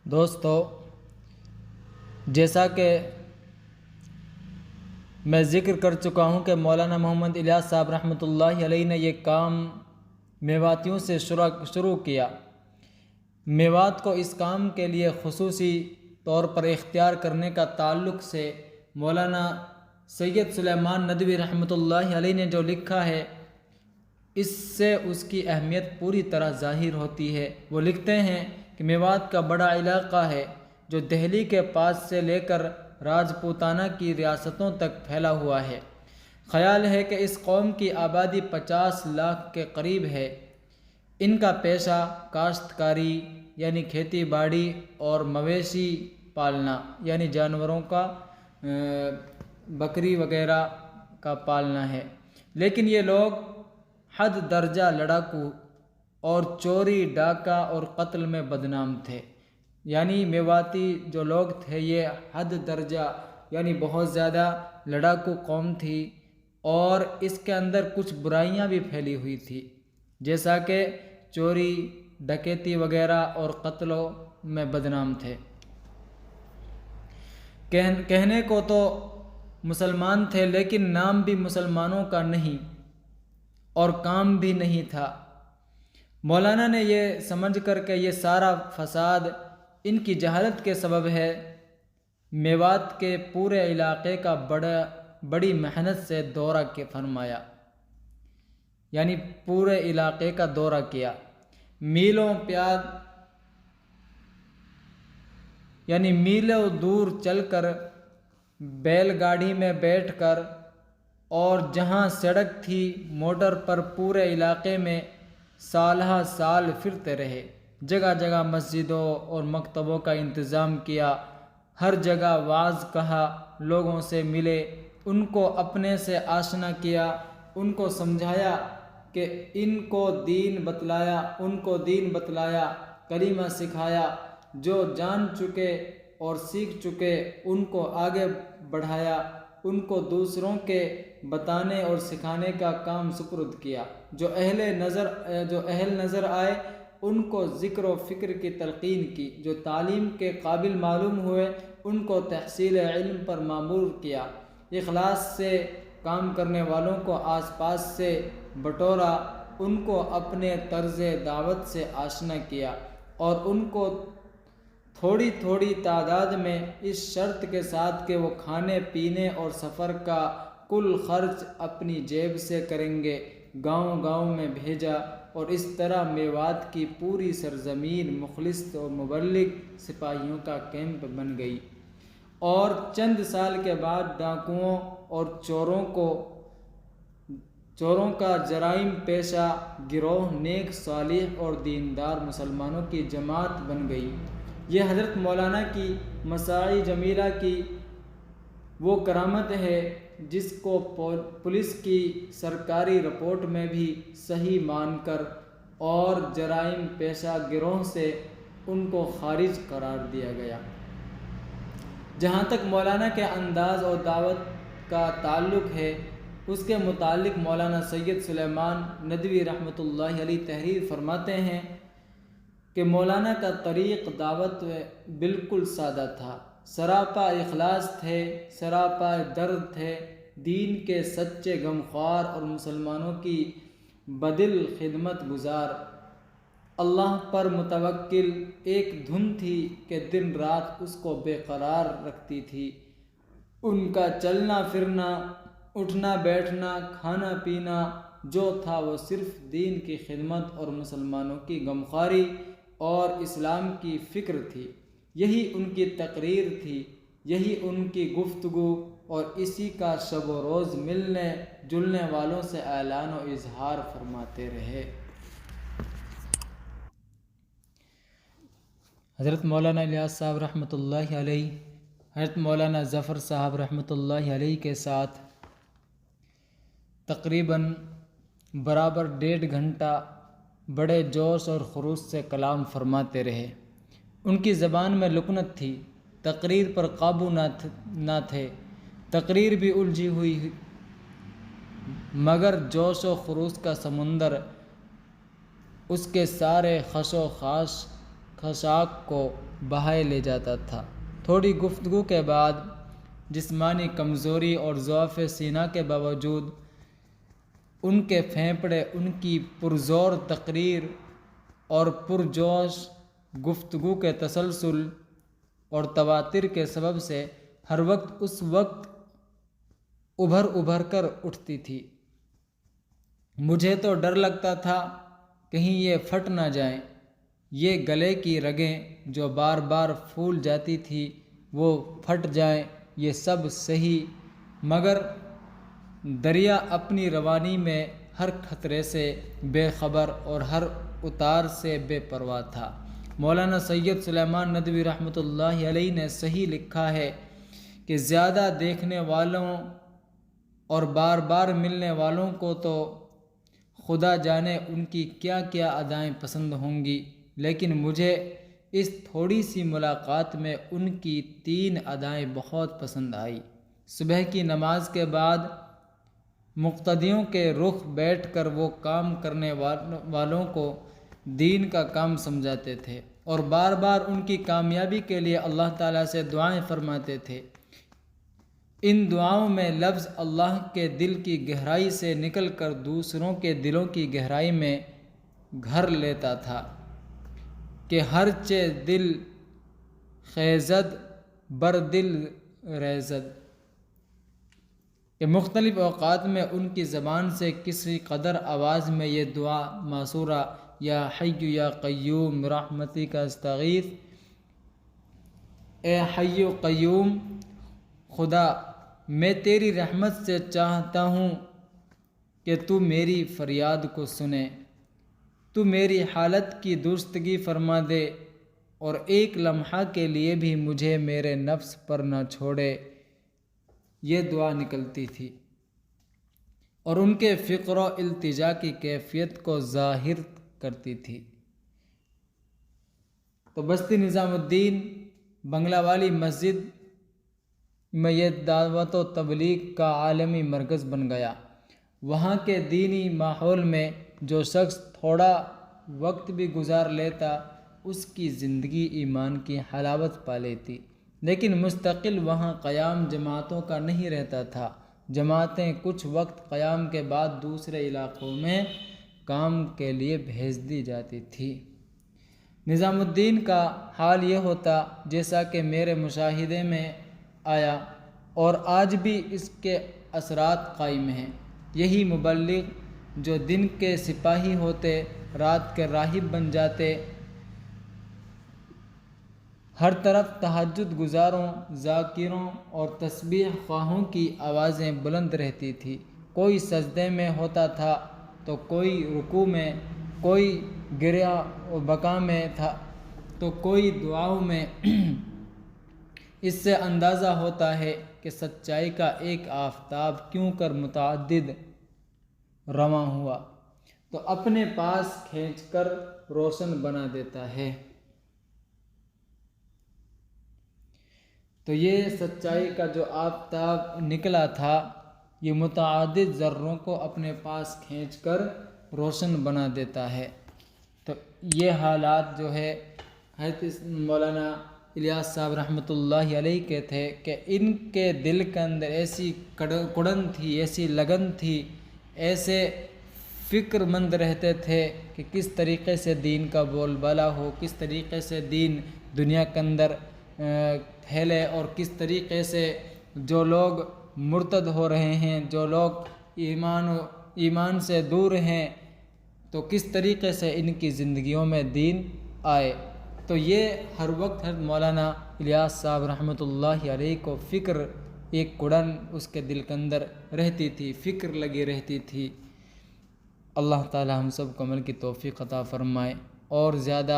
دوستو، جیسا کہ میں ذکر کر چکا ہوں کہ مولانا محمد الیاس صاحب رحمۃ اللہ علیہ نے یہ کام میواتیوں سے شروع کیا۔ میوات کو اس کام کے لیے خصوصی طور پر اختیار کرنے کا تعلق سے مولانا سید سلیمان ندوی رحمۃ اللہ علیہ نے جو لکھا ہے، اس سے اس کی اہمیت پوری طرح ظاہر ہوتی ہے۔ وہ لکھتے ہیں کہ میوات کا بڑا علاقہ ہے جو دہلی کے پاس سے لے کر راجپوتانہ کی ریاستوں تک پھیلا ہوا ہے۔ خیال ہے کہ اس قوم کی آبادی 50 لاکھ کے قریب ہے۔ ان کا پیشہ کاشتکاری یعنی کھیتی باڑی اور مویشی پالنا یعنی جانوروں کا بکری وغیرہ کا پالنا ہے، لیکن یہ لوگ حد درجہ لڑاکو اور چوری ڈاکہ اور قتل میں بدنام تھے۔ یعنی میواتی جو لوگ تھے یہ حد درجہ یعنی بہت زیادہ لڑاکو قوم تھی، اور اس کے اندر کچھ برائیاں بھی پھیلی ہوئی تھی، جیسا کہ چوری ڈکیتی وغیرہ اور قتلوں میں بدنام تھے۔ کہنے کو تو مسلمان تھے، لیکن نام بھی مسلمانوں کا نہیں اور کام بھی نہیں تھا۔ مولانا نے یہ سمجھ کر کہ یہ سارا فساد ان کی جہالت کے سبب ہے، میوات کے پورے علاقے کا بڑی محنت سے دورہ فرمایا، یعنی پورے علاقے کا دورہ کیا۔ میلوں دور چل کر، بیل گاڑی میں بیٹھ کر، اور جہاں سڑک تھی موٹر پر، پورے علاقے میں سالہ سال پھرتے رہے۔ جگہ جگہ مسجدوں اور مکتبوں کا انتظام کیا، ہر جگہ وعظ کہا، لوگوں سے ملے، ان کو اپنے سے آشنا کیا، ان کو سمجھایا کہ ان کو دین بتلایا، کلمہ سکھایا۔ جو جان چکے اور سیکھ چکے ان کو آگے بڑھایا، ان کو دوسروں کے بتانے اور سکھانے کا کام سپرد کیا۔ جو اہل نظر آئے ان کو ذکر و فکر کی تلقین کی، جو تعلیم کے قابل معلوم ہوئے ان کو تحصیل علم پر مامور کیا۔ اخلاص سے کام کرنے والوں کو آس پاس سے بٹورا، ان کو اپنے طرز دعوت سے آشنا کیا، اور ان کو تھوڑی تھوڑی تعداد میں اس شرط کے ساتھ کہ وہ کھانے پینے اور سفر کا کل خرچ اپنی جیب سے کریں گے، گاؤں گاؤں میں بھیجا، اور اس طرح میوات کی پوری سرزمین مخلص اور مبلغ سپاہیوں کا کیمپ بن گئی۔ اور چند سال کے بعد ڈاکوؤں اور چوروں کا جرائم پیشہ گروہ نیک صالح اور دیندار مسلمانوں کی جماعت بن گئی۔ یہ حضرت مولانا کی مساعی جمیلہ کی وہ کرامت ہے جس کو پولیس کی سرکاری رپورٹ میں بھی صحیح مان کر اور جرائم پیشہ گروہ سے ان کو خارج قرار دیا گیا۔ جہاں تک مولانا کے انداز اور دعوت کا تعلق ہے، اس کے متعلق مولانا سید سلیمان ندوی رحمۃ اللہ علیہ تحریر فرماتے ہیں کہ مولانا کا طریق دعوت بالکل سادہ تھا، سراپا اخلاص تھے، سراپا درد تھے، دین کے سچے غمخوار اور مسلمانوں کی بدل خدمت گزار، اللہ پر متوکل۔ ایک دھن تھی کہ دن رات اس کو بے قرار رکھتی تھی۔ ان کا چلنا پھرنا، اٹھنا بیٹھنا، کھانا پینا جو تھا وہ صرف دین کی خدمت اور مسلمانوں کی غمخواری اور اسلام کی فکر تھی۔ یہی ان کی تقریر تھی، یہی ان کی گفتگو، اور اسی کا شب و روز ملنے جلنے والوں سے اعلان و اظہار فرماتے رہے۔ حضرت مولانا الیاس صاحب رحمۃ اللہ علیہ حضرت مولانا ظفر صاحب رحمۃ اللہ علیہ کے ساتھ تقریباً برابر 1.5 گھنٹہ بڑے جوش اور خروش سے کلام فرماتے رہے۔ ان کی زبان میں لکنت تھی، تقریر پر قابو نہ تھے، تقریر بھی الجھی ہوئی، مگر جوش و خروش کا سمندر اس کے سارے خش و خاش خشاک کو بہائے لے جاتا تھا۔ تھوڑی گفتگو کے بعد جسمانی کمزوری اور ضعف سینہ کے باوجود ان کے پھیپھڑے ان کی پرزور تقریر اور پرجوش گفتگو کے تسلسل اور تواتر کے سبب سے ہر وقت اس وقت ابھر کر اٹھتی تھی۔ مجھے تو ڈر لگتا تھا کہیں یہ پھٹ نہ جائیں، یہ گلے کی رگیں جو بار بار پھول جاتی تھی وہ پھٹ جائیں، یہ سب صحیح، مگر دریا اپنی روانی میں ہر خطرے سے بے خبر اور ہر اتار سے بے پرواہ تھا۔ مولانا سید سلیمان ندوی رحمۃ اللہ علیہ نے صحیح لکھا ہے کہ زیادہ دیکھنے والوں اور بار بار ملنے والوں کو تو خدا جانے ان کی کیا کیا ادائیں پسند ہوں گی، لیکن مجھے اس تھوڑی سی ملاقات میں ان کی 3 ادائیں بہت پسند آئی۔ صبح کی نماز کے بعد مقتدیوں کے رخ بیٹھ کر وہ کام کرنے والوں کو دین کا کام سمجھاتے تھے اور بار بار ان کی کامیابی کے لیے اللہ تعالیٰ سے دعائیں فرماتے تھے۔ ان دعاؤں میں لفظ اللہ کے دل کی گہرائی سے نکل کر دوسروں کے دلوں کی گہرائی میں گھر لیتا تھا کہ ہر چے دل خیزد بر دل ریزد، کہ مختلف اوقات میں ان کی زبان سے کسی قدر آواز میں یہ دعا ماسورہ یا حی یا قیوم برحمتی کا استغیث، اے حی قیوم خدا میں تیری رحمت سے چاہتا ہوں کہ تو میری فریاد کو سنے، تو میری حالت کی درستگی فرما دے اور ایک لمحہ کے لیے بھی مجھے میرے نفس پر نہ چھوڑے، یہ دعا نکلتی تھی اور ان کے فقر و التجا کی کیفیت کو ظاہر کرتی تھی۔ تو بستی نظام الدین بنگلہ والی مسجد میں یہ دعوت و تبلیغ کا عالمی مرکز بن گیا۔ وہاں کے دینی ماحول میں جو شخص تھوڑا وقت بھی گزار لیتا اس کی زندگی ایمان کی حلاوت پا لیتی، لیکن مستقل وہاں قیام جماعتوں کا نہیں رہتا تھا۔ جماعتیں کچھ وقت قیام کے بعد دوسرے علاقوں میں کام کے لیے بھیج دی جاتی تھی۔ نظام الدین کا حال یہ ہوتا جیسا کہ میرے مشاہدے میں آیا اور آج بھی اس کے اثرات قائم ہیں۔ یہی مبلغ جو دن کے سپاہی ہوتے رات کے راہب بن جاتے، ہر طرف تہجد گزاروں، ذاکروں اور تسبیح خواہوں کی آوازیں بلند رہتی تھی۔ کوئی سجدے میں ہوتا تھا تو کوئی رکوع میں، کوئی گریہ و بکا میں تھا تو کوئی دعاؤں میں۔ اس سے اندازہ ہوتا ہے کہ سچائی کا ایک آفتاب کیوں کر متعدد رواں ہوا تو اپنے پاس کھینچ کر روشن بنا دیتا ہے۔ تو یہ سچائی کا جو آفتاب نکلا تھا یہ متعدد ذروں کو اپنے پاس کھینچ کر روشن بنا دیتا ہے۔ تو یہ حالات جو ہے حضرت مولانا الیاس صاحب رحمۃ اللہ علیہ کے تھے کہ ان کے دل کے اندر ایسی کڑن تھی، ایسی لگن تھی، ایسے فکر مند رہتے تھے کہ کس طریقے سے دین کا بول بالا ہو، کس طریقے سے دین دنیا کے اندر پھیلے اور کس طریقے سے جو لوگ مرتد ہو رہے ہیں، جو لوگ ایمان سے دور ہیں، تو کس طریقے سے ان کی زندگیوں میں دین آئے۔ تو یہ ہر وقت مولانا الیاس صاحب رحمۃ اللہ علیہ کو فکر ایک کڑن اس کے دل کے اندر رہتی تھی، فکر لگی رہتی تھی۔ اللہ تعالی ہم سب کو عمل کی توفیق عطا فرمائے اور زیادہ